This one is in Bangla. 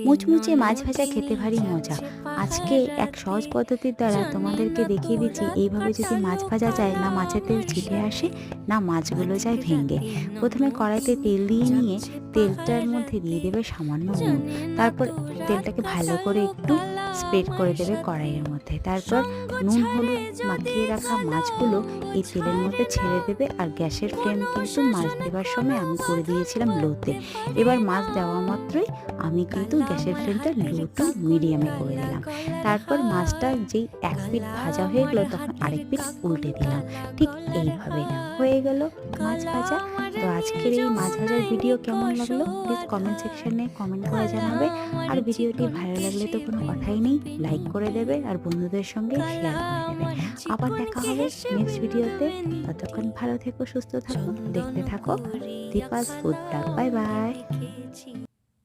মুচমুচে মাছ ভাজা খেতে ভারী মজা। আজকে এক সহজ পদ্ধতির দ্বারা তোমাদেরকে দেখিয়ে দিচ্ছি এইভাবে যদি মাছ ভাজা যায়, না মাছের তেল ছিটে আসে, না মাছগুলো যায় ভেঙে। প্রথমে কড়াইতে তেল দিয়ে নিয়ে তেলটার মধ্যে দিয়ে দেবে সামান্য নুন। তারপর তেলটাকে ভালো করে একটু স্প্রেড করে দেবে কড়াইয়ের মধ্যে। তারপর নুন হলুদ মাখিয়ে রাখা মাছগুলো এই তেলের মধ্যে ছেড়ে দেবে। আর গ্যাসের ফ্লেম কিন্তু মাছ দেওয়ার সময় আমি করে দিয়েছিলাম লোতে। এবার মাছ দেওয়া মাত্রই আমি কিন্তু গ্যাসের ফ্লেমটা লো টু মিডিয়ামে করে দিলাম। তারপর মাছটা যেই এক পিঠ ভাজা হয়ে গেলো তখন আরেক পিঠ উল্টে দিলাম। ঠিক এইভাবে হয়ে গেল মাছ ভাজা। তো আজকের এই মাছ ভাজার ভিডিও কেমন লাগলো প্লিজ কমেন্ট সেকশনে কমেন্ট করে জানাবে। আর ভিডিওটি ভালো লাগলে তো কোনো কথাই নেই, লাইক করে দেবে আর বন্ধুদের সঙ্গে শেয়ার করে দেবে। আবার দেখা হবে নেক্সট ভিডিওতে। ততক্ষণ ভালো থেকো, সুস্থ থাকো, দেখতে থাকো Deepa's food blog. Bye bye.